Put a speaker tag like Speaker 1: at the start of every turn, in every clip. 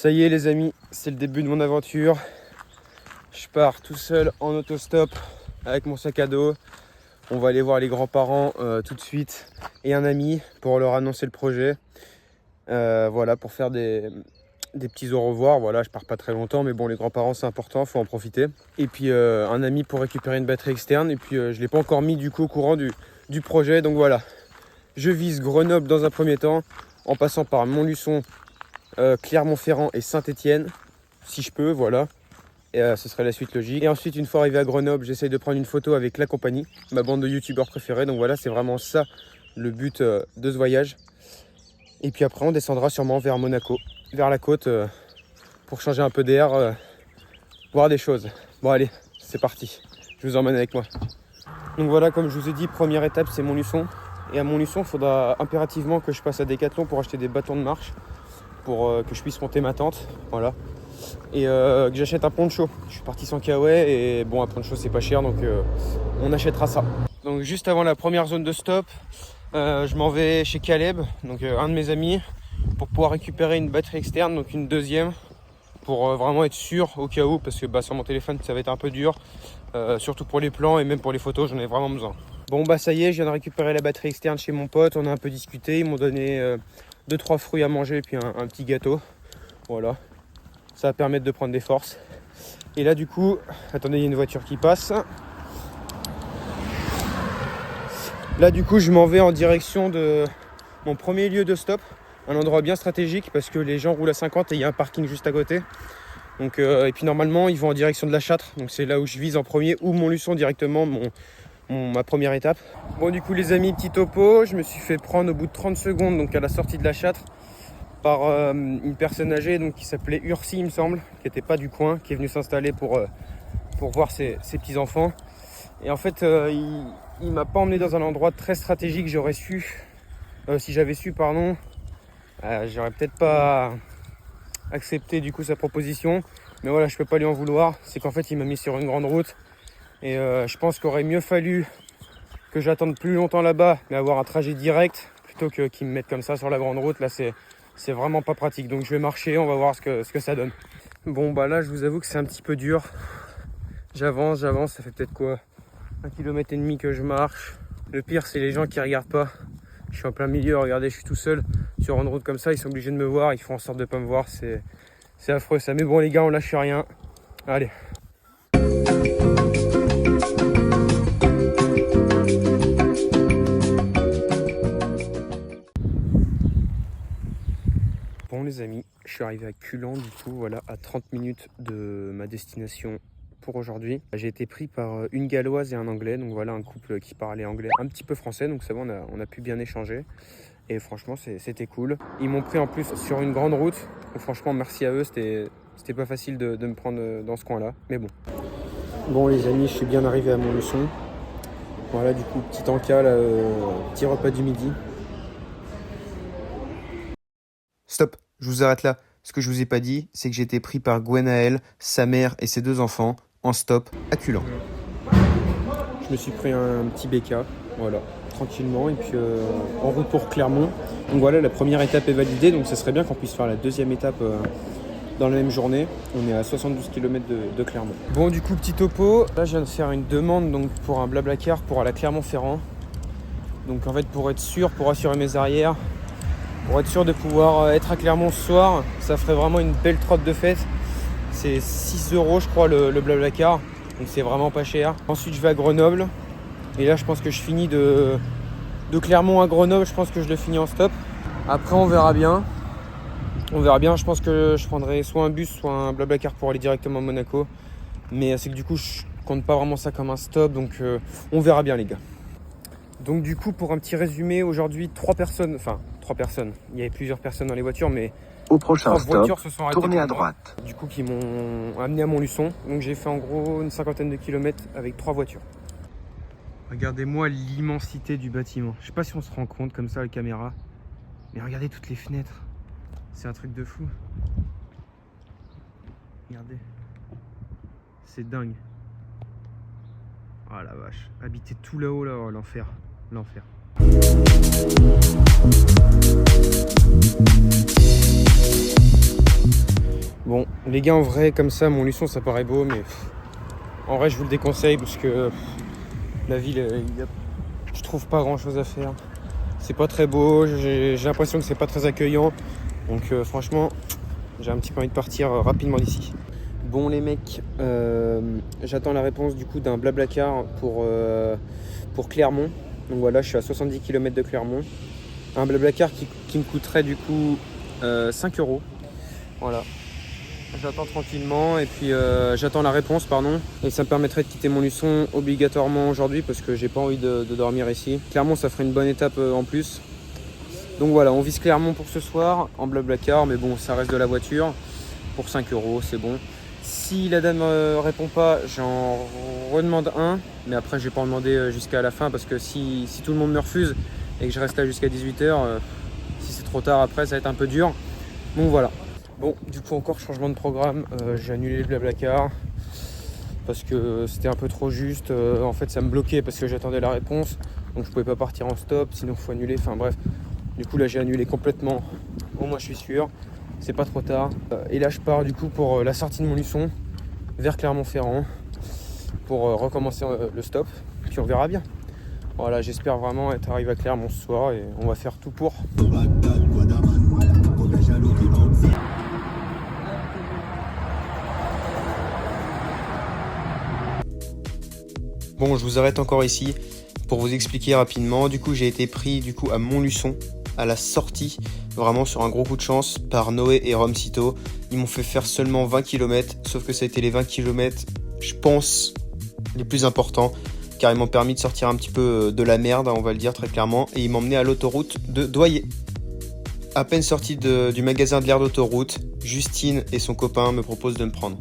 Speaker 1: Ça y est les amis, c'est le début de mon aventure. Je pars tout seul en autostop avec mon sac à dos. On va aller voir les grands-parents tout de suite et un ami pour leur annoncer le projet. Voilà, pour faire des petits au revoir. Voilà, je pars pas très longtemps, mais bon, les grands-parents c'est important, faut en profiter. Et puis un ami pour récupérer une batterie externe. Et puis je l'ai pas encore mis du coup au courant du projet. Donc voilà, je vise Grenoble dans un premier temps, en passant par Montluçon, Clermont-Ferrand et Saint-Étienne, si je peux, voilà. Et ce serait la suite logique. Et ensuite, une fois arrivé à Grenoble, j'essaye de prendre une photo avec la compagnie, ma bande de youtubeurs préférés. Donc voilà, c'est vraiment ça le but de ce voyage. Et puis après, on descendra sûrement vers Monaco, vers la côte, pour changer un peu d'air, voir des choses. Bon allez, c'est parti, je vous emmène avec moi. Donc voilà, comme je vous ai dit, première étape, c'est Montluçon. Et à Montluçon, il faudra impérativement que je passe à Decathlon pour acheter des bâtons de marche, pour que je puisse monter ma tente, voilà. Et que j'achète un poncho. Je suis parti sans kawaii et bon, un poncho c'est pas cher, donc on achètera ça. Donc juste avant la première zone de stop, je m'en vais chez Caleb, donc un de mes amis, pour pouvoir récupérer une batterie externe, donc une deuxième, pour vraiment être sûr au cas où, parce que sur mon téléphone ça va être un peu dur, surtout pour les plans et même pour les photos, j'en ai vraiment besoin. Bon bah ça y est, je viens de récupérer la batterie externe chez mon pote, on a un peu discuté, ils m'ont donné 2-3 fruits à manger et puis un petit gâteau, voilà. Ça va permettre de prendre des forces. Et là du coup, attendez, il y a une voiture qui passe. Là du coup, je m'en vais en direction de mon premier lieu de stop. Un endroit bien stratégique parce que les gens roulent à 50 et il y a un parking juste à côté. Donc, et puis normalement, ils vont en direction de la Châtre. Donc c'est là où je vise en premier, ou Montluçon directement, ma première étape. Bon du coup les amis, petit topo. Je me suis fait prendre au bout de 30 secondes, donc à la sortie de la Châtre, par une personne âgée donc, qui s'appelait Ursi il me semble, qui n'était pas du coin, qui est venu s'installer pour voir ses petits-enfants. Et en fait il m'a pas emmené dans un endroit très stratégique. J'aurais su, si j'avais su pardon, j'aurais peut-être pas accepté du coup sa proposition. Mais voilà, je peux pas lui en vouloir. C'est qu'en fait il m'a mis sur une grande route. Et je pense qu'il aurait mieux fallu que j'attende plus longtemps là-bas, mais avoir un trajet direct, plutôt que qu'il me mette comme ça sur la grande route. Là c'est vraiment pas pratique, donc je vais marcher, on va voir ce que ça donne. Bon bah là je vous avoue que c'est un petit peu dur. J'avance, ça fait peut-être quoi, 1,5 km que je marche. Le pire c'est les gens qui regardent pas. Je suis en plein milieu, regardez, je suis tout seul sur une route comme ça, ils sont obligés de me voir, ils font en sorte de pas me voir, c'est affreux ça. Mais bon les gars, on lâche rien. Allez. Bon les amis, je suis arrivé à Culan du coup, voilà, à 30 minutes de ma destination pour aujourd'hui. J'ai été pris par une galloise et un anglais, donc voilà, un couple qui parlait anglais, un petit peu français, donc ça va, on a pu bien échanger. Et franchement c'était cool. Ils m'ont pris en plus sur une grande route, donc franchement merci à eux, c'était pas facile de me prendre dans ce coin là, mais bon. Bon les amis, je suis bien arrivé à Montluçon. Voilà du coup, petit encas là, petit repas du midi. Stop, je vous arrête là. Ce que je vous ai pas dit, c'est que j'ai été pris par Gwenaël, sa mère et ses 2 enfants en stop à Culan. Je me suis pris un petit BK, voilà, tranquillement, et puis en route pour Clermont. Donc voilà, la première étape est validée, donc ça serait bien qu'on puisse faire la deuxième étape dans la même journée. On est à 72 km de Clermont. Bon du coup, petit topo, là je viens de faire une demande donc, pour un Blablacar pour aller à Clermont-Ferrand. Donc en fait pour être sûr, pour assurer mes arrières, pour être sûr de pouvoir être à Clermont ce soir, ça ferait vraiment une belle trotte de fête. C'est 6 € je crois le Blablacar, donc c'est vraiment pas cher. Ensuite je vais à Grenoble, et là je pense que je finis de Clermont à Grenoble, je pense que je le finis en stop. Après on verra bien, je pense que je prendrai soit un bus, soit un Blablacar pour aller directement à Monaco. Mais c'est que du coup je compte pas vraiment ça comme un stop, donc on verra bien les gars. Donc du coup pour un petit résumé, aujourd'hui 3 personnes, il y avait plusieurs personnes dans les voitures, mais
Speaker 2: au prochain
Speaker 1: 3
Speaker 2: stop,
Speaker 1: voitures se sont arrêtées
Speaker 2: tournez à droite.
Speaker 1: Du coup qui m'ont amené à Montluçon, donc j'ai fait en gros une 50aine de kilomètres avec 3 voitures. Regardez-moi l'immensité du bâtiment, je sais pas si on se rend compte comme ça à la caméra, mais regardez toutes les fenêtres, c'est un truc de fou. Regardez, c'est dingue. Oh la vache, habiter tout là-haut, là, oh, l'enfer. Bon, les gars, en vrai, comme ça, Montluçon, ça paraît beau, mais en vrai, je vous le déconseille parce que la ville, je trouve pas grand chose à faire. C'est pas très beau, j'ai l'impression que c'est pas très accueillant. Donc franchement, j'ai un petit peu envie de partir rapidement d'ici. Bon les mecs, j'attends la réponse du coup d'un Blablacar pour Clermont. Donc voilà, je suis à 70 km de Clermont. Un Blablacar qui me coûterait du coup 5 €. Voilà. J'attends tranquillement et puis j'attends la réponse, pardon. Et ça me permettrait de quitter Montluçon obligatoirement aujourd'hui parce que j'ai pas envie de dormir ici. Clermont, ça ferait une bonne étape en plus. Donc voilà, on vise Clermont pour ce soir en Blablacar, mais bon, ça reste de la voiture. Pour 5 €, c'est bon. Si la dame répond pas, j'en redemande un. Mais après, je vais pas en demander jusqu'à la fin parce que si tout le monde me refuse et que je reste là jusqu'à 18 h, si c'est trop tard après, ça va être un peu dur. Donc voilà. Bon, du coup, encore changement de programme. J'ai annulé le Blablacar parce que c'était un peu trop juste. En fait, ça me bloquait parce que j'attendais la réponse. Donc je pouvais pas partir en stop, sinon il faut annuler. Enfin bref. Du coup, là, j'ai annulé complètement. Au moins, je suis sûr. C'est pas trop tard. Et là, je pars du coup pour la sortie de Montluçon vers Clermont-Ferrand pour recommencer le stop. Puis on verra bien. Voilà, j'espère vraiment être arrivé à Clermont ce soir et on va faire tout pour. Bon, je vous arrête encore ici pour vous expliquer rapidement. Du coup, j'ai été pris à Montluçon à la sortie, vraiment sur un gros coup de chance, par Noé et Romcito. Ils m'ont fait faire seulement 20 km, sauf que ça a été les 20 km, je pense, les plus importants, car ils m'ont permis de sortir un petit peu de la merde, on va le dire très clairement, et ils m'ont emmené à l'autoroute de Doyer. À peine sorti du magasin de l'aire d'autoroute, Justine et son copain me proposent de me prendre.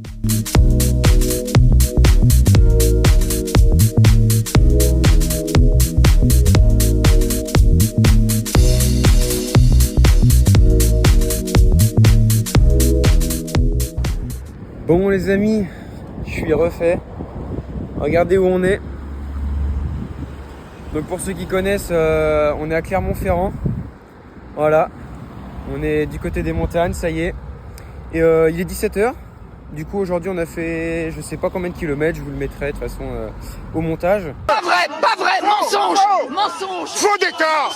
Speaker 1: Bon les amis, je suis refait. Regardez où on est. Donc pour ceux qui connaissent, on est à Clermont-Ferrand. Voilà. On est du côté des montagnes, ça y est. Et il est 17 h. Du coup aujourd'hui on a fait je sais pas combien de kilomètres, je vous le mettrai de toute façon au montage.
Speaker 2: Pas vrai, mensonge, faux décor,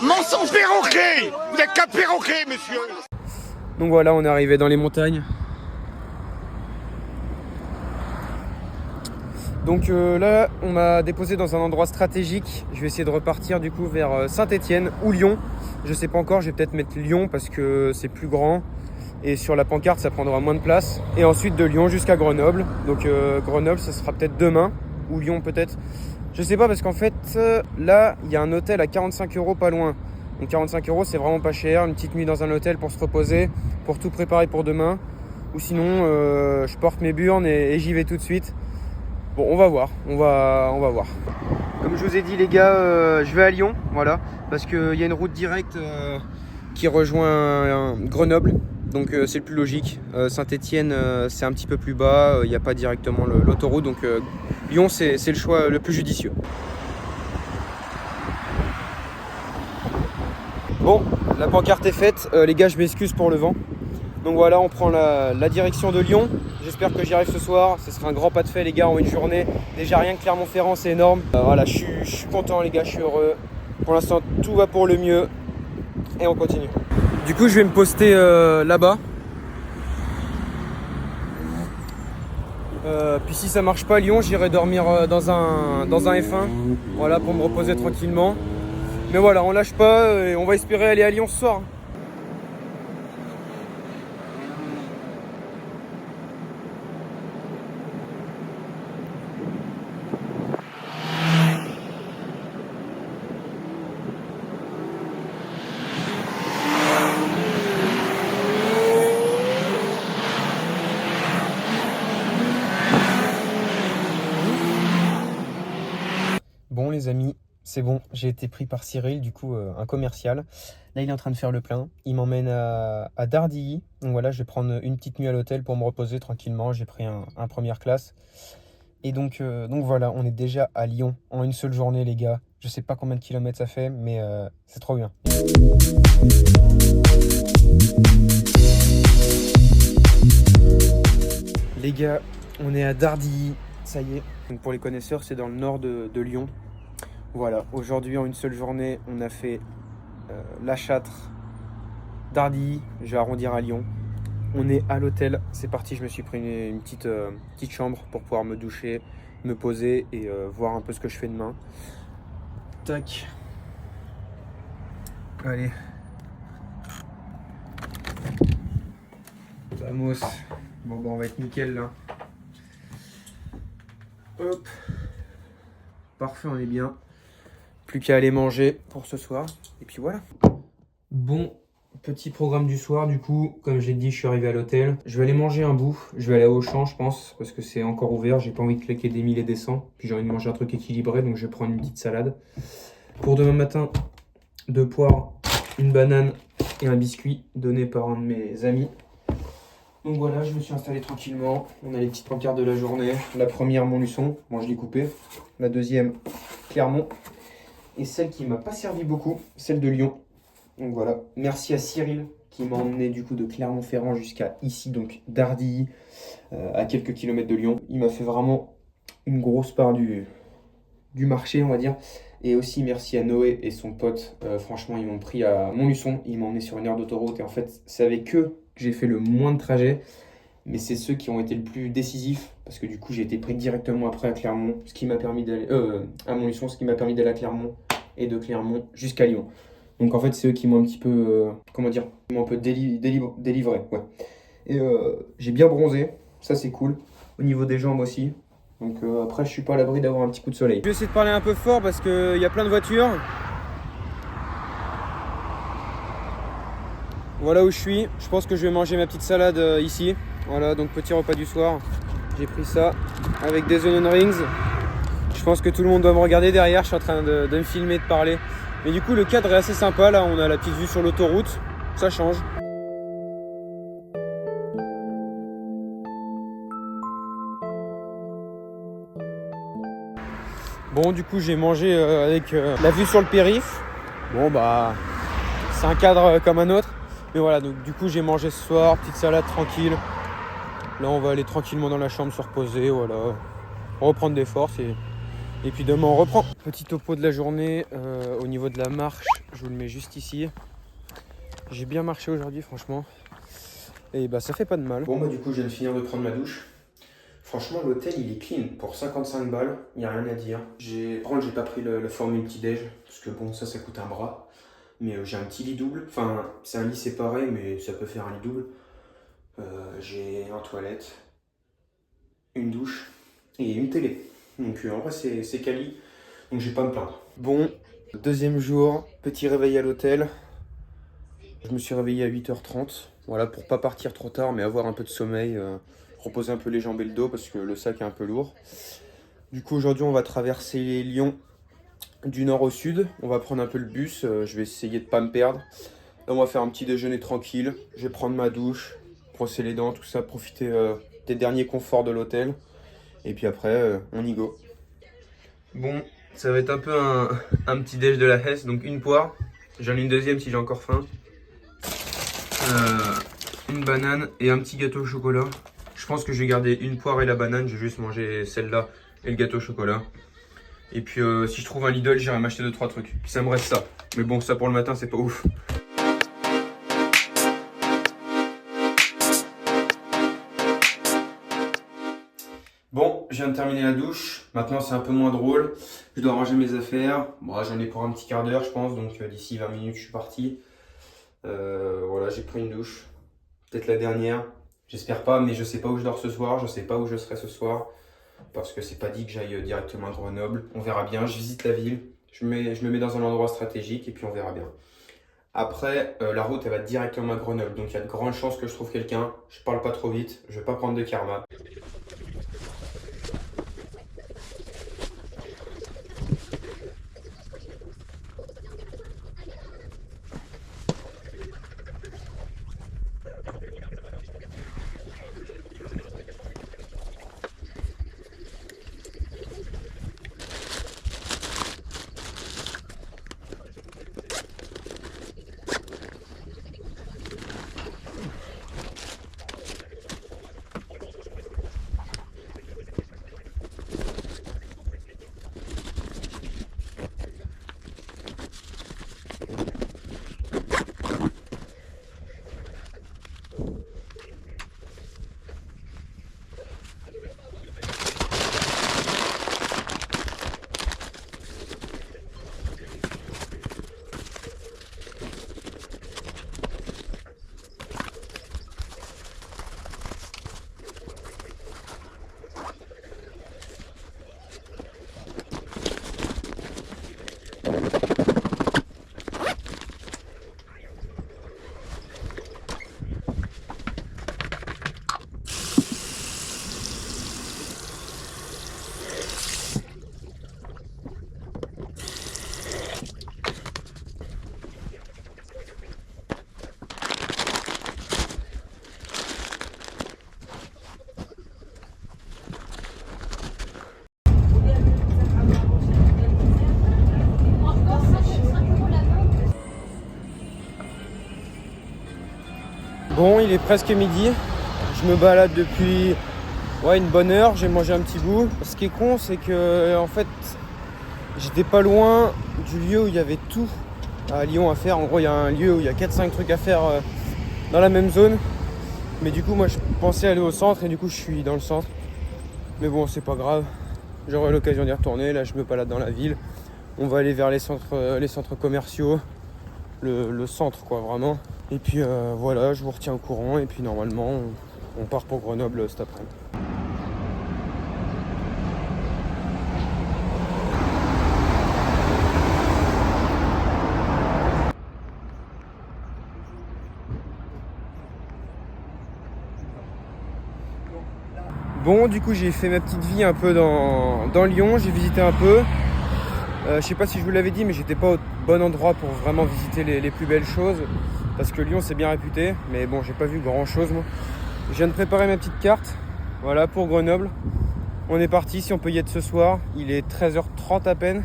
Speaker 2: mensonge, perroquet, vous êtes qu'un perroquet monsieur.
Speaker 1: Donc voilà, on est arrivé dans les montagnes. Donc là, on m'a déposé dans un endroit stratégique. Je vais essayer de repartir du coup vers Saint-Étienne ou Lyon. Je sais pas encore, je vais peut-être mettre Lyon parce que c'est plus grand. Et sur la pancarte, ça prendra moins de place. Et ensuite de Lyon jusqu'à Grenoble. Donc Grenoble, ça sera peut-être demain. Ou Lyon peut-être. Je sais pas parce qu'en fait, là, il y a un hôtel à 45 € pas loin. Donc 45 €, c'est vraiment pas cher. Une petite nuit dans un hôtel pour se reposer, pour tout préparer pour demain. Ou sinon, je porte mes burnes et j'y vais tout de suite. Bon, on va voir, on va voir. Comme je vous ai dit les gars, je vais à Lyon, voilà, parce qu'il y a une route directe qui rejoint Grenoble, donc c'est le plus logique. Saint-Étienne, c'est un petit peu plus bas, il n'y a pas directement l'autoroute, donc Lyon, c'est le choix le plus judicieux. Bon, la pancarte est faite, les gars, je m'excuse pour le vent. Donc voilà, on prend la direction de Lyon. J'espère que j'y arrive ce soir. Ce sera un grand pas de fait les gars en une journée. Déjà rien que Clermont-Ferrand, c'est énorme. Voilà, je suis content les gars, je suis heureux. Pour l'instant, tout va pour le mieux. Et on continue. Du coup, je vais me poster là-bas. Puis si ça marche pas à Lyon, j'irai dormir dans un F1. Voilà, pour me reposer tranquillement. Mais voilà, on lâche pas et on va espérer aller à Lyon ce soir. Bon les amis, c'est bon, j'ai été pris par Cyril, du coup un commercial. Là il est en train de faire le plein, il m'emmène à Dardilly. Donc voilà, je vais prendre une petite nuit à l'hôtel pour me reposer tranquillement. J'ai pris un première classe. Et donc voilà, on est déjà à Lyon en une seule journée les gars. Je sais pas combien de kilomètres ça fait, mais c'est trop bien. Les gars, on est à Dardilly, ça y est. Donc pour les connaisseurs, c'est dans le nord de Lyon. Voilà, aujourd'hui en une seule journée, on a fait La Châtre, Dardilly, je vais arrondir à Lyon. On est à l'hôtel, c'est parti, je me suis pris une petite chambre pour pouvoir me doucher, me poser et voir un peu ce que je fais demain. Tac. Allez. Vamos. Bon, on va être nickel là. Hop. Parfait, on est bien. Plus qu'à aller manger pour ce soir. Et puis voilà. Bon, petit programme du soir du coup. Comme je l'ai dit, je suis arrivé à l'hôtel. Je vais aller manger un bout. Je vais aller à Auchan, je pense, parce que c'est encore ouvert. J'ai pas envie de claquer des 1000 et des 100. Puis j'ai envie de manger un truc équilibré, donc je vais prendre une petite salade. Pour demain matin, 2 poires, une banane et un biscuit donné par un de mes amis. Donc voilà, je me suis installé tranquillement. On a les petites pancartes de la journée. La première, Montluçon. Bon, je l'ai coupée. La deuxième, Clermont. Et celle qui m'a pas servi beaucoup, celle de Lyon. Donc voilà. Merci à Cyril qui m'a emmené du coup de Clermont-Ferrand jusqu'à ici, donc Dardilly, à quelques kilomètres de Lyon. Il m'a fait vraiment une grosse part du marché, on va dire. Et aussi merci à Noé et son pote. Franchement, ils m'ont pris à Montluçon. Ils m'ont emmené sur une aire d'autoroute. Et en fait, c'est avec eux que j'ai fait le moins de trajets. Mais c'est ceux qui ont été le plus décisifs. Parce que du coup, j'ai été pris directement après à Clermont. Ce qui m'a permis d'aller à Montluçon. Ce qui m'a permis d'aller à Clermont. Et de Clermont jusqu'à Lyon. Donc en fait, c'est eux qui m'ont un petit peu... comment dire, ils m'ont un peu délivré. Ouais. Et j'ai bien bronzé. Ça, c'est cool. Au niveau des jambes aussi. Donc après, je suis pas à l'abri d'avoir un petit coup de soleil. Je vais essayer de parler un peu fort parce qu'il y a plein de voitures. Voilà où je suis. Je pense que je vais manger ma petite salade ici. Voilà, donc petit repas du soir. J'ai pris ça avec des onion rings. Je pense que tout le monde doit me regarder derrière. Je suis en train de me filmer, de parler. Mais du coup, le cadre est assez sympa. Là, on a la petite vue sur l'autoroute. Ça change. Bon, du coup, j'ai mangé avec la vue sur le périph'. Bon, bah, c'est un cadre comme un autre. Mais voilà, donc du coup, j'ai mangé ce soir, petite salade tranquille. Là, on va aller tranquillement dans la chambre se reposer, voilà. Reprendre des forces et puis demain, on reprend. Petit topo de la journée au niveau de la marche. Je vous le mets juste ici. J'ai bien marché aujourd'hui, franchement. Et bah, ça fait pas de mal. Bon, bah, du coup, je viens de finir de prendre ma douche. Franchement, l'hôtel, il est clean. Pour 55 balles, il n'y a rien à dire. Par contre, j'ai pas pris le format petit-déj, parce que bon, ça coûte un bras. Mais j'ai un petit lit double. Enfin, c'est un lit séparé, mais ça peut faire un lit double. J'ai une toilette, une douche et une télé. Donc en vrai, c'est quali. Donc je vais pas me plaindre. Bon, deuxième jour, petit réveil à l'hôtel. Je me suis réveillé à 8h30. Voilà, pour pas partir trop tard, mais avoir un peu de sommeil. Reposer un peu les jambes et le dos parce que le sac est un peu lourd. Du coup, aujourd'hui, on va traverser Lyon du nord au sud. On va prendre un peu le bus. Je vais essayer de pas me perdre. Là, on va faire un petit déjeuner tranquille. Je vais prendre ma douche, brosser les dents, tout ça, profiter des derniers conforts de l'hôtel. Et puis après, on y go. Bon, ça va être un peu un petit déj de la Hesse. Donc une poire. J'en ai une deuxième si j'ai encore faim. Une banane et un petit gâteau au chocolat. Je pense que je vais garder une poire et la banane. Je vais juste manger celle-là et le gâteau au chocolat. Et puis si je trouve un Lidl, j'irai m'acheter 2-3 trucs. Puis ça me reste ça. Mais bon, ça pour le matin, c'est pas ouf. Bon, je viens de terminer la douche. Maintenant, c'est un peu moins drôle. Je dois ranger mes affaires. Bon, j'en ai pour un petit quart d'heure, je pense. Donc d'ici 20 minutes, je suis parti. Voilà, j'ai pris une douche. Peut-être la dernière. J'espère pas, mais je sais pas où je dors ce soir. Je sais pas où je serai ce soir. Parce que c'est pas dit que j'aille directement à Grenoble. On verra bien. Je visite la ville. Je me mets dans un endroit stratégique et puis on verra bien. Après, la route, elle va directement à Grenoble. Donc il y a de grandes chances que je trouve quelqu'un. Je parle pas trop vite. Je vais pas prendre de karma. il est presque midi. Je me balade depuis une bonne heure, j'ai mangé un petit bout. Ce qui est con, c'est que en fait, j'étais pas loin du lieu où il y avait tout à Lyon à faire. En gros, il y a un lieu où il y a 4-5 trucs à faire dans la même zone. Mais du coup, moi, je pensais aller au centre et du coup, je suis dans le centre. Mais bon, c'est pas grave. J'aurai l'occasion d'y retourner. Là, je me balade dans la ville. On va aller vers les centres commerciaux. Le centre, quoi, vraiment. Et puis, voilà, je vous retiens au courant. Et puis, normalement, on part pour Grenoble cet après-midi. Bon, du coup, j'ai fait ma petite vie un peu dans Lyon, j'ai visité un peu. Je sais pas si je vous l'avais dit, mais j'étais pas au bon endroit pour vraiment visiter les plus belles choses. Parce que Lyon, c'est bien réputé, mais bon, j'ai pas vu grand chose, moi. Je viens de préparer ma petite carte, voilà, pour Grenoble. On est parti, si on peut y être ce soir. Il est 13h30 à peine.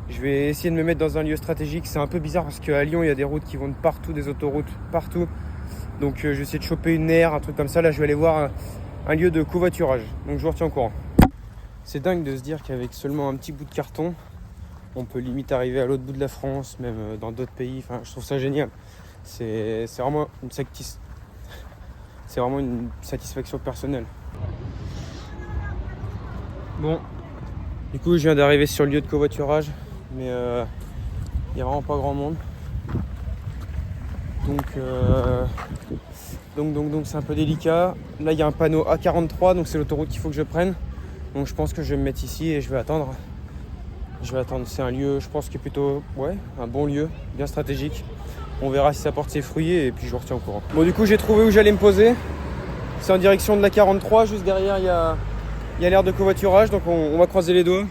Speaker 1: Je vais essayer de me mettre dans un lieu stratégique. C'est un peu bizarre parce qu'à Lyon, il y a des routes qui vont de partout, des autoroutes partout. Donc, je vais essayer de choper une aire, un truc comme ça. Là, je vais aller voir un lieu de covoiturage, donc je vous retiens au courant. C'est dingue de se dire qu'avec seulement un petit bout de carton, on peut limite arriver à l'autre bout de la France, même dans d'autres pays. Enfin, je trouve ça génial. C'est vraiment une satisfaction personnelle. Bon, du coup, je viens d'arriver sur le lieu de covoiturage, mais il n'y a vraiment pas grand monde. Donc c'est un peu délicat. Là il y a un panneau A43, donc c'est l'autoroute qu'il faut que je prenne. Donc je pense que je vais me mettre ici et je vais attendre. C'est un lieu, je pense, qui est plutôt un bon lieu, bien stratégique. On verra si ça porte ses fruits et puis je vous retiens au courant. Bon, du coup j'ai trouvé où j'allais me poser. C'est en direction de la 43, juste derrière il y a l'aire de covoiturage, donc on va croiser les doigts.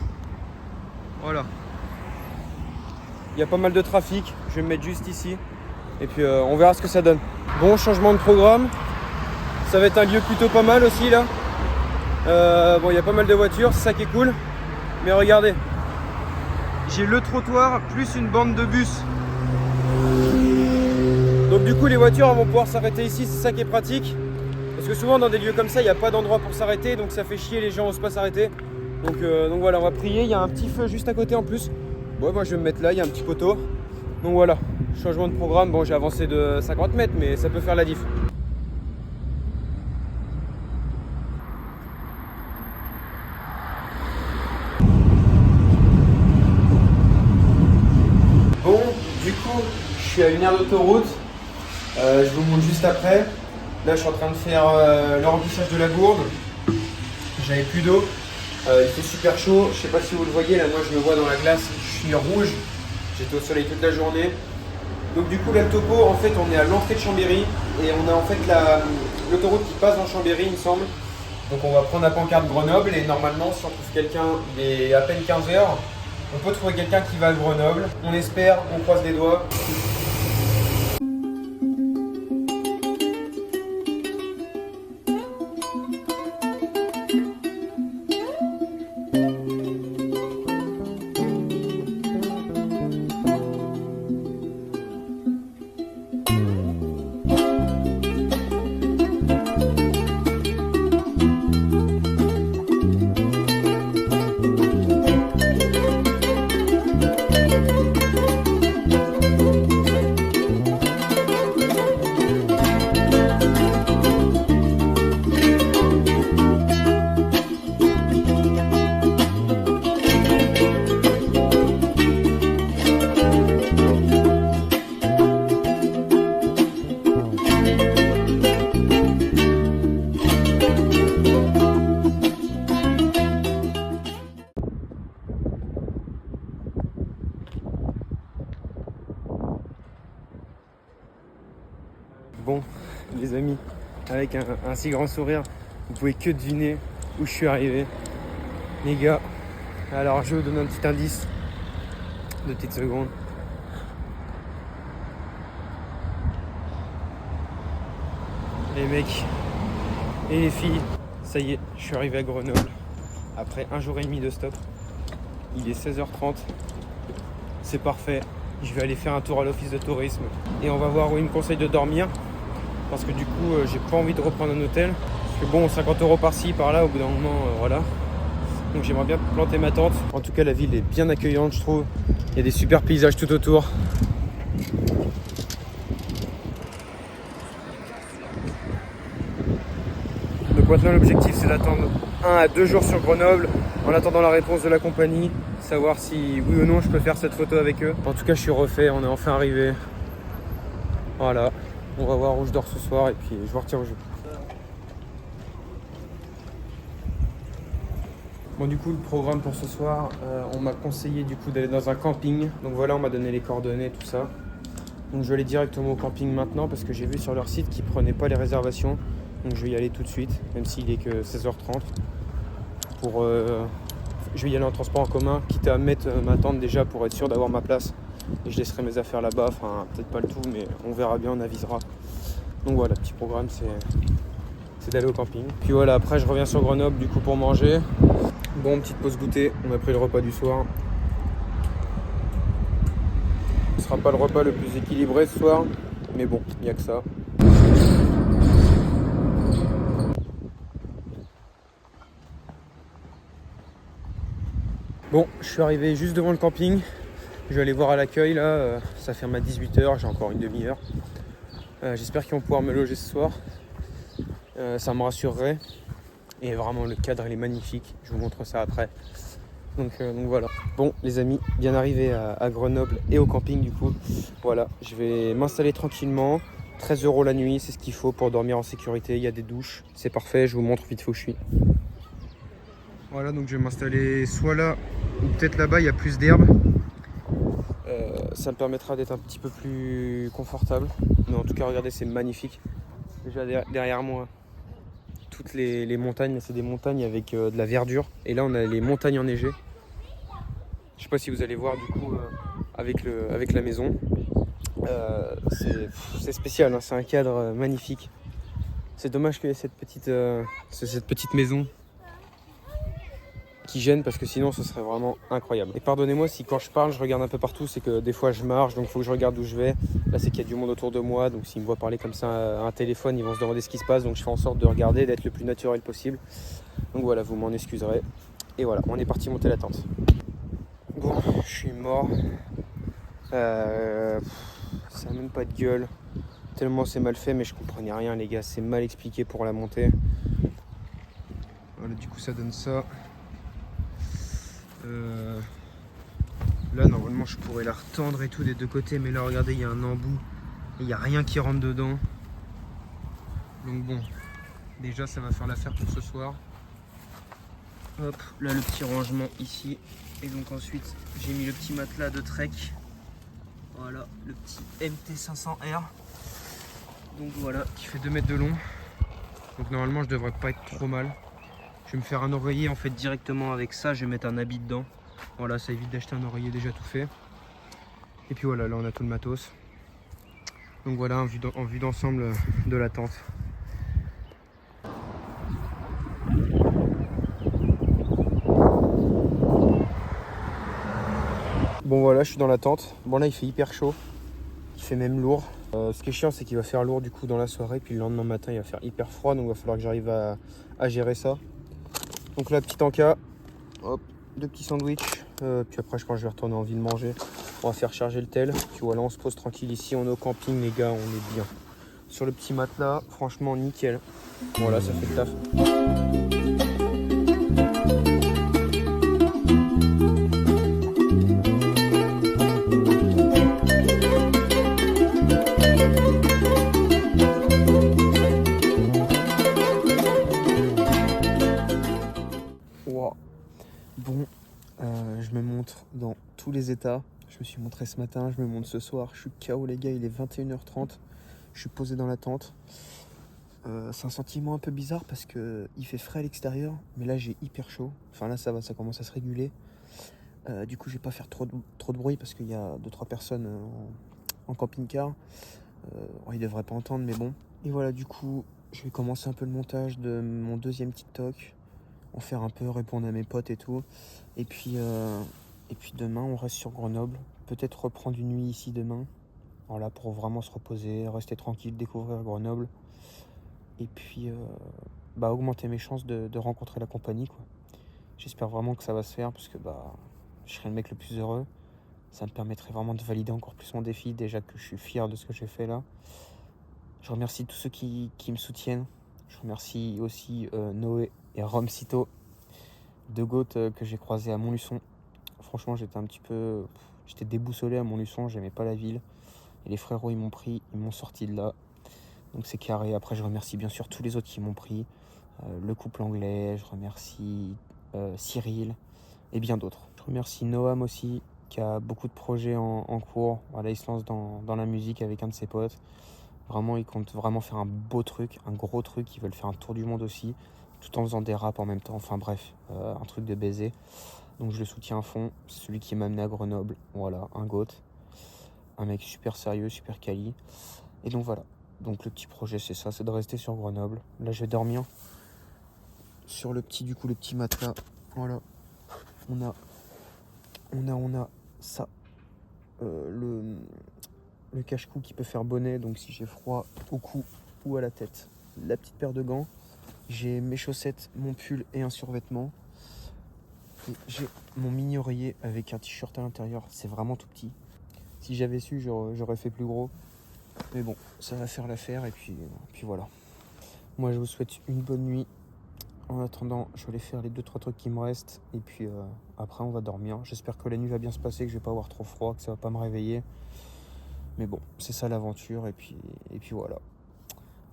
Speaker 1: Voilà. Il y a pas mal de trafic, je vais me mettre juste ici. Et puis on verra ce que ça donne. Bon, changement de programme. Ça va être un lieu plutôt pas mal aussi là. Bon, il y a pas mal de voitures, c'est ça qui est cool. Mais regardez, j'ai le trottoir plus une bande de bus. Donc du coup les voitures vont pouvoir s'arrêter ici, c'est ça qui est pratique. Parce que souvent dans des lieux comme ça, il n'y a pas d'endroit pour s'arrêter. Donc ça fait chier, les gens n'osent pas s'arrêter. Donc voilà, on va prier. Il y a un petit feu juste à côté en plus. Bon, moi je vais me mettre là, il y a un petit poteau. Donc voilà. Changement de programme, bon j'ai avancé de 50 mètres mais ça peut faire la diff. Bon, du coup, je suis à une aire d'autoroute. Je vous montre juste après. Là je suis en train de faire le remplissage de la gourde. J'avais plus d'eau. Il fait super chaud. Je sais pas si vous le voyez, là moi je me vois dans la glace, je suis rouge. J'étais au soleil toute la journée. Donc du coup là le topo, en fait on est à l'entrée de Chambéry et on a en fait l'autoroute qui passe dans Chambéry il me semble. Donc on va prendre la pancarte Grenoble et normalement si on trouve quelqu'un, il est à peine 15h, on peut trouver quelqu'un qui va à Grenoble. On espère, on croise les doigts. Bon, les amis, avec un si grand sourire, vous pouvez que deviner où je suis arrivé. Les gars, alors je vais vous donner un petit indice. 2 petites secondes. Les mecs et les filles, ça y est, je suis arrivé à Grenoble. Après 1 jour et demi de stop. Il est 16h30. C'est parfait. Je vais aller faire un tour à l'office de tourisme. Et on va voir où il me conseille de dormir. parce que du coup j'ai pas envie de reprendre un hôtel. Parce que bon, 50 € par-ci, par-là, au bout d'un moment, voilà. Donc j'aimerais bien planter ma tente. En tout cas, la ville est bien accueillante, je trouve. Il y a des super paysages tout autour. Donc maintenant, l'objectif, c'est d'attendre 1 à 2 jours sur Grenoble, en attendant la réponse de la compagnie, savoir si oui ou non je peux faire cette photo avec eux. En tout cas, je suis refait, on est enfin arrivé. Voilà, on va voir où je dors ce soir et puis je vous retire au jeu. Bon, du coup, le programme pour ce soir, on m'a conseillé du coup d'aller dans un camping. Donc voilà, on m'a donné les coordonnées, tout ça. Donc je vais aller directement au camping maintenant parce que j'ai vu sur leur site qu'ils prenaient pas les réservations. Donc je vais y aller tout de suite, même s'il est que 16h30. Je vais y aller en transport en commun, quitte à mettre ma tente déjà pour être sûr d'avoir ma place. Et je laisserai mes affaires là-bas, enfin peut-être pas le tout, mais on verra bien, on avisera. Donc voilà, petit programme, c'est d'aller au camping. Puis voilà, après je reviens sur Grenoble du coup pour manger. Bon, petite pause goûter, on a pris le repas du soir. Ce sera pas le repas le plus équilibré ce soir, mais bon, il n'y a que ça. Bon, je suis arrivé juste devant le camping. Je vais aller voir à l'accueil là, ça ferme à 18h, j'ai encore une demi-heure. J'espère qu'ils vont pouvoir me loger ce soir. Ça me rassurerait. Et vraiment le cadre il est magnifique, je vous montre ça après. Donc voilà. Bon les amis, bien arrivé à Grenoble et au camping du coup. Voilà, je vais m'installer tranquillement. 13 € la nuit, c'est ce qu'il faut pour dormir en sécurité. Il y a des douches, c'est parfait, je vous montre vite fait où je suis. Voilà, donc je vais m'installer soit là ou peut-être là-bas, il y a plus d'herbe. Ça me permettra d'être un petit peu plus confortable. Mais en tout cas, regardez, c'est magnifique. Déjà derrière moi, toutes les montagnes, c'est des montagnes avec de la verdure. Et là, on a les montagnes enneigées. Je sais pas si vous allez voir du coup avec la maison. C'est spécial, hein, c'est un cadre magnifique. C'est dommage qu'il y ait cette petite maison qui gêne parce que sinon ce serait vraiment incroyable. Et pardonnez-moi si quand je parle je regarde un peu partout, c'est que des fois je marche donc il faut que je regarde où je vais. Là c'est qu'il y a du monde autour de moi, donc s'ils me voient parler comme ça à un téléphone ils vont se demander ce qui se passe, donc je fais en sorte de regarder, d'être le plus naturel possible. Donc voilà, vous m'en excuserez. Et voilà, on est parti monter la tente. Bon, je suis mort. Ça n'a même pas de gueule. Tellement c'est mal fait, mais je comprenais rien les gars, c'est mal expliqué pour la montée. Voilà, du coup ça donne ça. Là normalement je pourrais la retendre et tout des deux côtés, mais là regardez il y a un embout et il n'y a rien qui rentre dedans. Donc bon, déjà ça va faire l'affaire pour ce soir. Hop, là le petit rangement ici. Et donc ensuite j'ai mis le petit matelas de Trek. Voilà, le petit MT500R. Donc voilà, qui fait 2 mètres de long. Donc normalement je devrais pas être trop mal. Je vais me faire un oreiller en fait directement avec ça, je vais mettre un habit dedans. Voilà, ça évite d'acheter un oreiller déjà tout fait. Et puis voilà, là on a tout le matos. Donc voilà, en vue d'ensemble de la tente. Bon voilà, je suis dans la tente. Bon là il fait hyper chaud, il fait même lourd. Ce qui est chiant c'est qu'il va faire lourd du coup dans la soirée, puis le lendemain matin il va faire hyper froid, donc il va falloir que j'arrive à gérer ça. Donc là, petit encas, hop, 2 petits sandwichs, puis après quand je vais retourner en ville manger, on va faire charger le tel. Puis voilà, on se pose tranquille ici, on est au camping les gars, on est bien. Sur le petit matelas, franchement nickel. Voilà, ça fait le taf. Wow. Bon, je me montre dans tous les états. Je me suis montré ce matin, je me montre ce soir. Je suis KO les gars, il est 21h30. Je suis posé dans la tente. C'est un sentiment un peu bizarre parce que il fait frais à l'extérieur, mais là j'ai hyper chaud. Enfin là ça va, ça commence à se réguler. Du coup je vais pas faire trop de bruit parce qu'il y a 2-3 personnes en camping-car. Ils devraient pas entendre, mais bon. Et voilà, du coup je vais commencer un peu le montage de mon deuxième TikTok. En faire un peu, répondre à mes potes et tout. Et puis demain on reste sur Grenoble. Peut-être reprendre une nuit ici demain. Voilà, pour vraiment se reposer, rester tranquille, découvrir Grenoble. Et puis augmenter mes chances de rencontrer la compagnie, quoi. J'espère vraiment que ça va se faire parce que je serai le mec le plus heureux. Ça me permettrait vraiment de valider encore plus mon défi, déjà que je suis fier de ce que j'ai fait là. Je remercie tous ceux qui me soutiennent. Je remercie aussi Noé et Romcito, deux goats que j'ai croisés à Montluçon. Franchement, j'étais déboussolé à Montluçon, j'aimais pas la ville. Et les frérots, ils m'ont pris, ils m'ont sorti de là. Donc c'est carré. Après, je remercie bien sûr tous les autres qui m'ont pris. Le couple anglais, je remercie Cyril et bien d'autres. Je remercie Noam aussi, qui a beaucoup de projets en cours. Voilà, il se lance dans la musique avec un de ses potes. Vraiment, il compte vraiment faire un beau truc, un gros truc. Ils veulent faire un tour du monde aussi, tout en faisant des raps en même temps. Enfin bref, un truc de baiser. Donc je le soutiens à fond. C'est celui qui m'a amené à Grenoble. Voilà, un goat. Un mec super sérieux, super quali. Et donc voilà. Donc le petit projet, c'est ça, c'est de rester sur Grenoble. Là, je vais dormir sur le petit matelas. Voilà. On a ça. Le cache-cou qui peut faire bonnet, donc si j'ai froid au cou ou à la tête. La petite paire de gants. J'ai mes chaussettes, mon pull et un survêtement. Et j'ai mon mini oreiller avec un t-shirt à l'intérieur. C'est vraiment tout petit. Si j'avais su, j'aurais fait plus gros. Mais bon, ça va faire l'affaire et puis voilà. Moi, je vous souhaite une bonne nuit. En attendant, je vais aller faire les 2-3 trucs qui me restent. Et puis après, on va dormir. J'espère que la nuit va bien se passer, que je vais pas avoir trop froid, que ça va pas me réveiller. Mais bon, c'est ça l'aventure. Et puis voilà.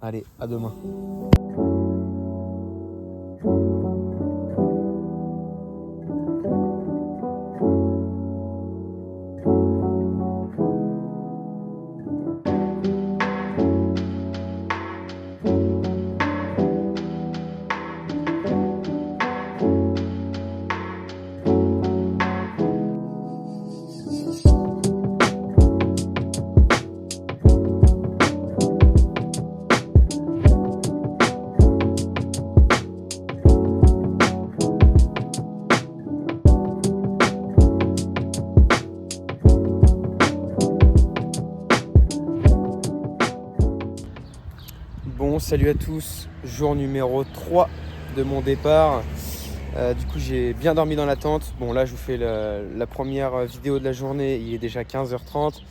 Speaker 1: Allez, à demain. Bon, salut à tous, jour numéro 3 de mon départ. Du coup, j'ai bien dormi dans la tente. Bon, là, je vous fais la première vidéo de la journée. Il est déjà 15h30.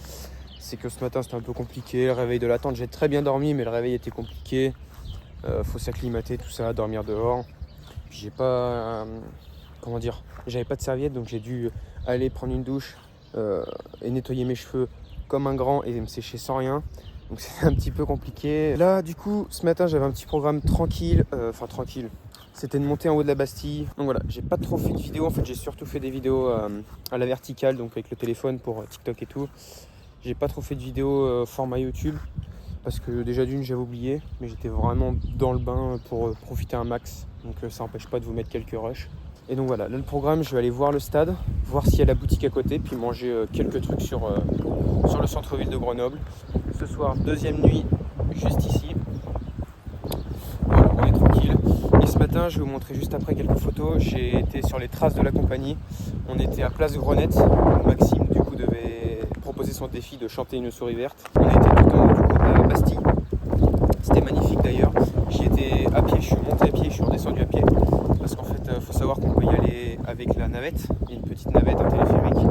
Speaker 1: C'est que ce matin, c'était un peu compliqué. Le réveil de la tente, j'ai très bien dormi, mais le réveil était compliqué. Faut s'acclimater, tout ça, dormir dehors. Puis j'ai pas... j'avais pas de serviette, donc j'ai dû aller prendre une douche et nettoyer mes cheveux comme un grand et me sécher sans rien. Donc c'est un petit peu compliqué. Là, du coup, ce matin, j'avais un petit programme tranquille. Tranquille. C'était de monter en haut de la Bastille. Donc voilà, j'ai pas trop fait de vidéos. En fait, j'ai surtout fait des vidéos à la verticale, donc avec le téléphone pour TikTok et tout. J'ai pas trop fait de vidéos format YouTube. Parce que déjà d'une, j'avais oublié. Mais j'étais vraiment dans le bain pour profiter un max. Donc ça n'empêche pas de vous mettre quelques rushs. Et donc voilà, là le programme, je vais aller voir le stade, voir s'il y a la boutique à côté, puis manger quelques trucs sur le centre-ville de Grenoble. Ce soir, deuxième nuit, juste ici. Voilà, on est tranquille. Et ce matin, je vais vous montrer juste après quelques photos. J'ai été sur les traces de la compagnie. On était à Place de Grenette. Maxime, du coup, devait proposer son défi de chanter une souris verte. On était tout en haut du coup de la Bastille. C'était magnifique d'ailleurs. J'y étais à pied, je suis monté à pied, je suis redescendu à pied. Parce qu'en fait, il faut savoir qu'on peut y aller avec la navette. Il y a une petite navette, un téléphérique.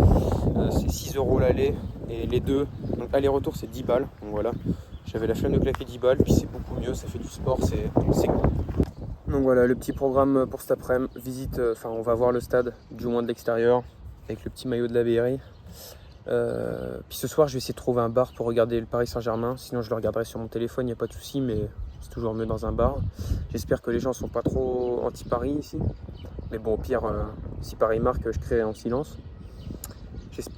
Speaker 1: C'est 6 € l'aller et les deux. Donc aller-retour, c'est 10 balles. Donc voilà, j'avais la flemme de claquer 10 balles. Puis c'est beaucoup mieux, ça fait du sport, c'est cool. Donc voilà, le petit programme pour cet après-midi. Visite, on va voir le stade, du moins de l'extérieur, avec le petit maillot de la BRI. Puis ce soir, je vais essayer de trouver un bar pour regarder le Paris Saint-Germain. Sinon, je le regarderai sur mon téléphone, il n'y a pas de souci, mais c'est toujours mieux dans un bar. J'espère que les gens sont pas trop anti-Paris ici. Mais bon, au pire, si Paris marque, je crée en silence.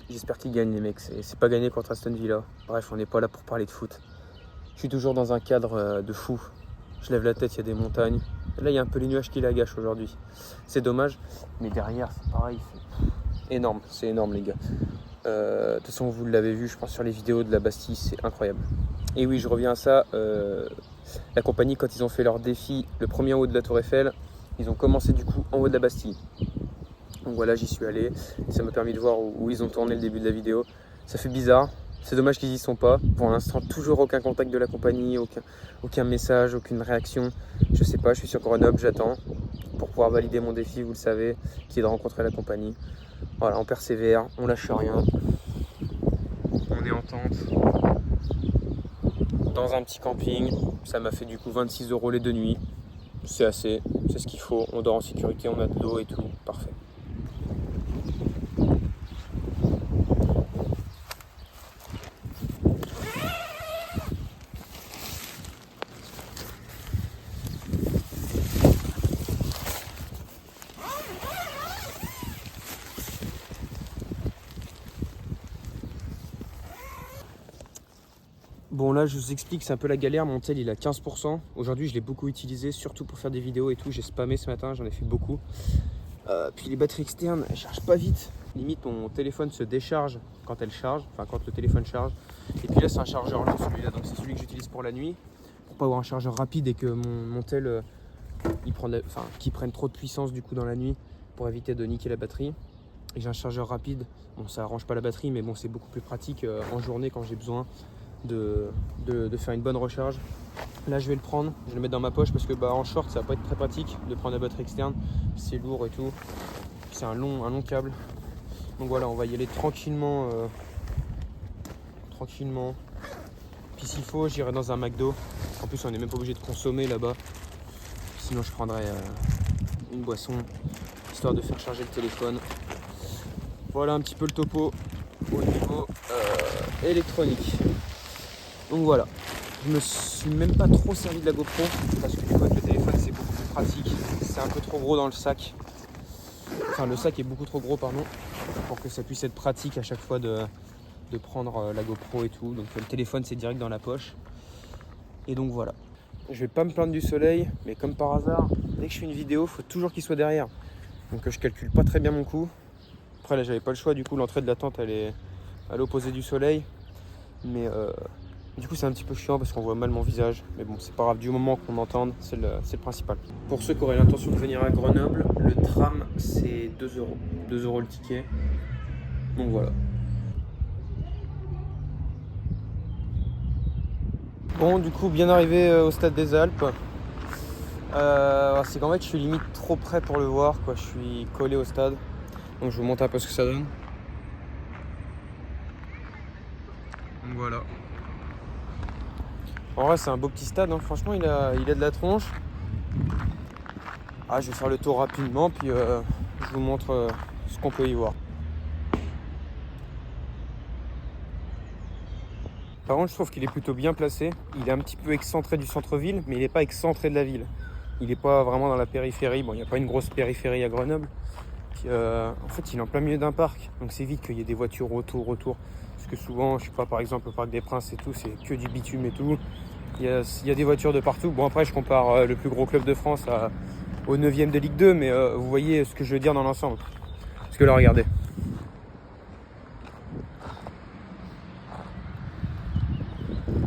Speaker 1: J'espère qu'ils gagnent, les mecs. C'est pas gagné contre Aston Villa. Bref, on n'est pas là pour parler de foot. Je suis toujours dans un cadre de fou. Je lève la tête, il y a des montagnes. Là, il y a un peu les nuages qui la gâchent aujourd'hui. C'est dommage. Mais derrière, c'est pareil. C'est énorme. C'est énorme, les gars. De toute façon, vous l'avez vu, je pense, sur les vidéos de la Bastille. C'est incroyable. Et oui, je reviens à ça. La compagnie, quand ils ont fait leur défi, le premier en haut de la Tour Eiffel, ils ont commencé du coup en haut de la Bastille. Donc voilà, j'y suis allé. Ça m'a permis de voir où ils ont tourné le début de la vidéo. Ça fait bizarre. C'est dommage qu'ils y sont pas. Pour l'instant, toujours aucun contact de la compagnie, aucun message, aucune réaction. Je sais pas, je suis sur Grenoble, j'attends pour pouvoir valider mon défi, vous le savez, qui est de rencontrer la compagnie. Voilà, on persévère, on lâche rien. On est en tente dans un petit camping. Ça m'a fait du coup 26 € les 2 nuits. C'est assez, c'est ce qu'il faut. On dort en sécurité, on a de l'eau et tout. Parfait. Bon là je vous explique, c'est un peu la galère, mon tel il a 15%. Aujourd'hui je l'ai beaucoup utilisé, surtout pour faire des vidéos et tout. J'ai spammé ce matin, j'en ai fait beaucoup. Puis les batteries externes, elles chargent pas vite. Limite mon téléphone se décharge quand elle charge, enfin quand le téléphone charge. Et puis là c'est un chargeur long celui-là, donc c'est celui que j'utilise pour la nuit. Pour pas avoir un chargeur rapide et que mon tel qu'il prenne trop de puissance du coup dans la nuit, pour éviter de niquer la batterie. Et j'ai un chargeur rapide, bon ça arrange pas la batterie mais bon c'est beaucoup plus pratique en journée quand j'ai besoin de faire une bonne recharge. Là je vais le prendre, je vais le mettre dans ma poche parce que en short ça va pas être très pratique de prendre la batterie externe, c'est lourd et tout, c'est un long câble. Donc voilà, on va y aller tranquillement puis s'il faut j'irai dans un McDo. En plus on n'est même pas obligé de consommer là-bas, sinon je prendrai une boisson histoire de faire charger le téléphone. Voilà un petit peu le topo au niveau électronique. Donc voilà, je me suis même pas trop servi de la GoPro parce que du coup avec le téléphone c'est beaucoup plus pratique. C'est un peu trop gros dans le sac. Enfin le sac est beaucoup trop gros pardon, pour que ça puisse être pratique à chaque fois de prendre la GoPro et tout. Donc le téléphone c'est direct dans la poche. Et donc voilà. Je vais pas me plaindre du soleil, mais comme par hasard, dès que je fais une vidéo, il faut toujours qu'il soit derrière. Donc je calcule pas très bien mon coup. Après là j'avais pas le choix, du coup l'entrée de la tente elle est à l'opposé du soleil. Mais du coup c'est un petit peu chiant parce qu'on voit mal mon visage. Mais bon c'est pas grave, du moment qu'on m'entende, c'est le principal. Pour ceux qui auraient l'intention de venir à Grenoble, le tram c'est 2 €. 2 € le ticket. Donc voilà. Bon du coup bien arrivé au stade des Alpes. C'est qu'en fait je suis limite trop près pour le voir quoi. Je suis collé au stade. Donc je vous montre un peu ce que ça donne. Donc voilà. En vrai c'est un beau petit stade, hein. Franchement il a de la tronche. Je vais faire le tour rapidement puis je vous montre ce qu'on peut y voir. Par contre je trouve qu'il est plutôt bien placé. Il est un petit peu excentré du centre-ville, mais il n'est pas excentré de la ville. Il n'est pas vraiment dans la périphérie. Bon il n'y a pas une grosse périphérie à Grenoble. Puis, en fait il est en plein milieu d'un parc, donc c'est vite qu'il y ait des voitures autour. Parce que souvent, je sais pas, par exemple au Parc des Princes et tout, c'est que du bitume et tout. Il y a des voitures de partout. Bon après je compare le plus gros club de France au 9e de Ligue 2, mais vous voyez ce que je veux dire dans l'ensemble. Parce que là regardez.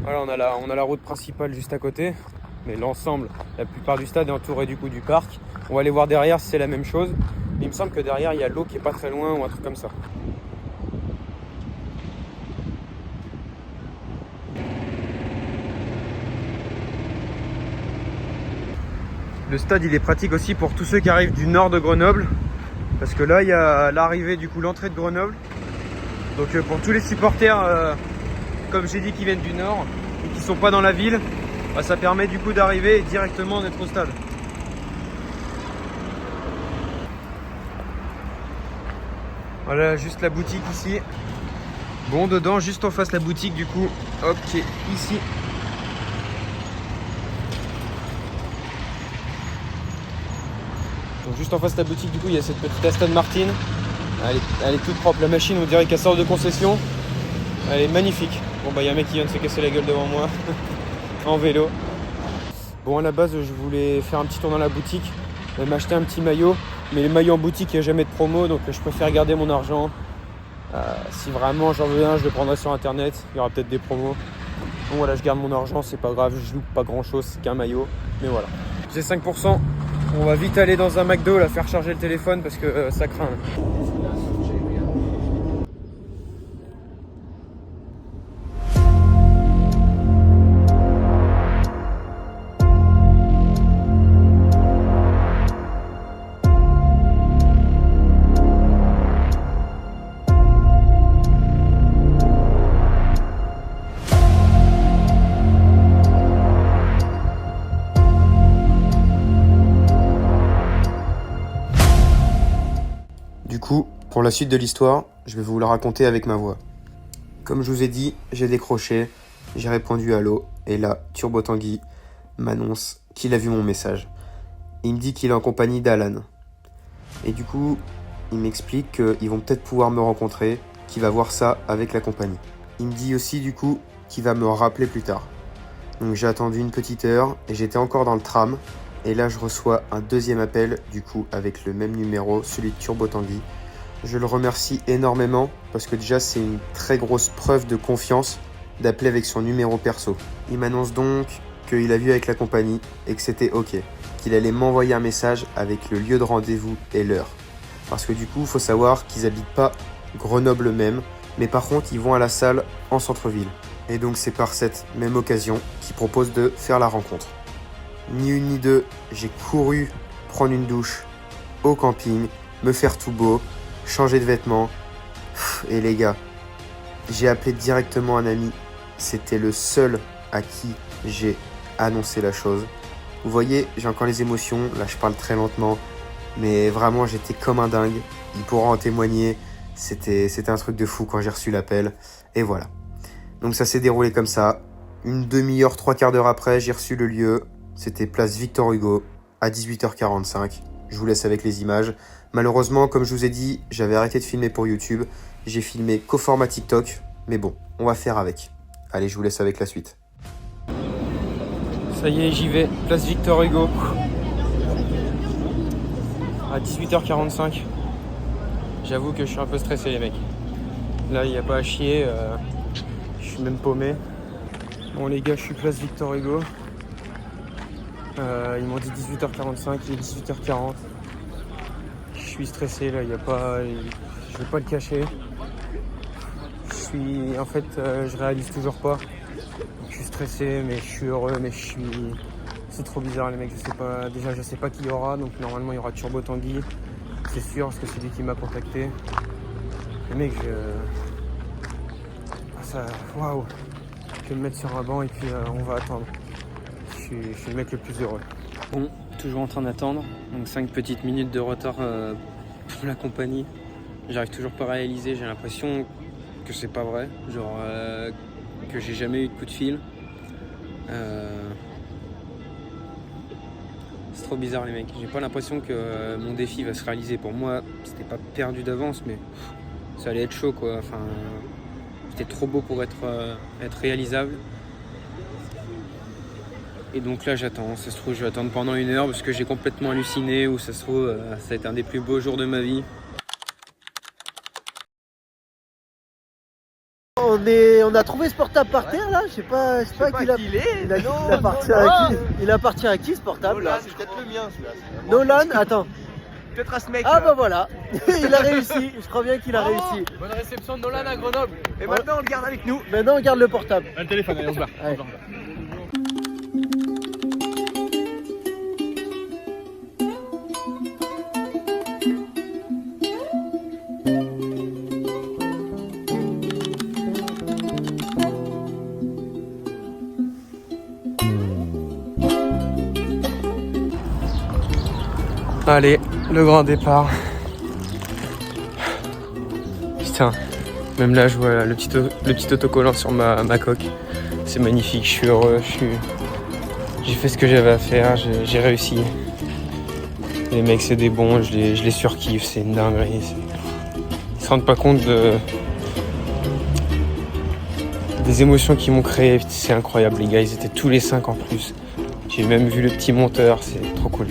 Speaker 1: Voilà, on a la route principale juste à côté. Mais l'ensemble, la plupart du stade est entouré du coup du parc. On va aller voir derrière si c'est la même chose. Mais il me semble que derrière il y a l'eau qui est pas très loin ou un truc comme ça. Le stade il est pratique aussi pour tous ceux qui arrivent du nord de Grenoble. Parce que là il y a l'arrivée du coup, l'entrée de Grenoble. Donc pour tous les supporters, comme j'ai dit, qui viennent du nord et qui sont pas dans la ville, ça permet du coup d'arriver directement d'être au stade. Voilà juste la boutique ici. Bon dedans, juste en face la boutique du coup, hop, qui est ici. Donc juste en face de la boutique du coup il y a cette petite Aston Martin. Elle est toute propre, la machine on dirait qu'elle sort de concession. Elle est magnifique. Bon il y a un mec qui vient de se casser la gueule devant moi en vélo. Bon à la base je voulais faire un petit tour dans la boutique, m'acheter un petit maillot. Mais les maillots en boutique il n'y a jamais de promo, donc je préfère garder mon argent. Si vraiment j'en veux un, je le prendrai sur internet, il y aura peut-être des promos. Donc voilà, je garde mon argent, c'est pas grave, je loupe pas grand chose, c'est qu'un maillot. Mais voilà. J'ai 5%. On va vite aller dans un McDo, là, faire charger le téléphone parce que ça craint. Du coup, pour la suite de l'histoire, je vais vous le raconter avec ma voix. Comme je vous ai dit, j'ai décroché, j'ai répondu allô, et là, Turbo Tanguy m'annonce qu'il a vu mon message. Il me dit qu'il est en compagnie d'Alan. Et du coup, il m'explique qu'ils vont peut-être pouvoir me rencontrer, qu'il va voir ça avec la compagnie. Il me dit aussi du coup qu'il va me rappeler plus tard. Donc j'ai attendu une petite heure et j'étais encore dans le tram. Et là je reçois un deuxième appel du coup avec le même numéro, celui de Turbo Tanguy. Je le remercie énormément parce que déjà c'est une très grosse preuve de confiance d'appeler avec son numéro perso. Il m'annonce donc qu'il a vu avec la compagnie et que c'était ok, qu'il allait m'envoyer un message avec le lieu de rendez-vous et l'heure. Parce que du coup il faut savoir qu'ils habitent pas Grenoble même, mais par contre ils vont à la salle en centre-ville. Et donc c'est par cette même occasion qu'ils proposent de faire la rencontre. Ni une ni deux, j'ai couru prendre une douche au camping, me faire tout beau, changer de vêtements. Et les gars, j'ai appelé directement un ami. C'était le seul à qui j'ai annoncé la chose. Vous voyez, j'ai encore les émotions, là je parle très lentement, mais vraiment j'étais comme un dingue. Il pourra en témoigner. C'était un truc de fou quand j'ai reçu l'appel. Et voilà. Donc ça s'est déroulé comme ça. Une demi-heure, 3/4 d'heure après, j'ai reçu le lieu. C'était place Victor Hugo à 18h45. Je vous laisse avec les images. Malheureusement, comme je vous ai dit, j'avais arrêté de filmer pour YouTube. J'ai filmé qu'au format TikTok. Mais bon, on va faire avec. Allez, je vous laisse avec la suite. Ça y est, j'y vais. Place Victor Hugo. À 18h45. J'avoue que je suis un peu stressé les mecs. Là il n'y a pas à chier, je suis même paumé. Bon les gars, je suis place Victor Hugo. Ils m'ont dit 18h45, il est 18h40. Je suis stressé là, il y a pas. Je vais pas le cacher. Je réalise toujours pas. Je suis stressé mais je suis heureux, mais c'est trop bizarre les mecs, je sais pas. Déjà je sais pas qui il y aura, donc normalement il y aura Turbo Tanguy. C'est sûr, parce que c'est lui qui m'a contacté. Le mec, waouh. Je vais me mettre sur un banc et puis on va attendre. Je suis le mec le plus heureux. Bon, toujours en train d'attendre. Donc 5 petites minutes de retard pour la compagnie. J'arrive toujours pas à réaliser. J'ai l'impression que c'est pas vrai. Genre que j'ai jamais eu de coup de fil. C'est trop bizarre les mecs, j'ai pas l'impression que mon défi va se réaliser. Pour moi, c'était pas perdu d'avance, mais ça allait être chaud quoi. Enfin, c'était trop beau pour être réalisable. Et donc là j'attends, ça se trouve je vais attendre pendant 1 heure parce que j'ai complètement halluciné, ou ça se trouve ça va être un des plus beaux jours de ma vie.
Speaker 3: On a trouvé ce portable par terre là, je sais pas qui il appartient à qui ce portable là?
Speaker 4: C'est peut-être le mien celui-là.
Speaker 3: Nolan, attends.
Speaker 4: Peut-être à ce mec.
Speaker 3: Ah bah voilà, il a réussi, je crois bien qu'il a réussi.
Speaker 4: Bonne réception de Nolan à Grenoble. Et maintenant on le garde avec nous.
Speaker 3: Maintenant on garde le portable.
Speaker 4: Le téléphone, allez on se barre.
Speaker 3: Allez.
Speaker 1: Allez, le grand départ. Putain, même là je vois le petit autocollant sur ma coque. C'est magnifique, je suis heureux, j'ai fait ce que j'avais à faire, j'ai réussi. Les mecs c'est des bons, je les surkiffe, c'est une dinguerie. Ils se rendent pas compte des émotions qu'ils m'ont créées, c'est incroyable les gars, ils étaient tous les 5 en plus. J'ai même vu le petit monteur, c'est trop cool.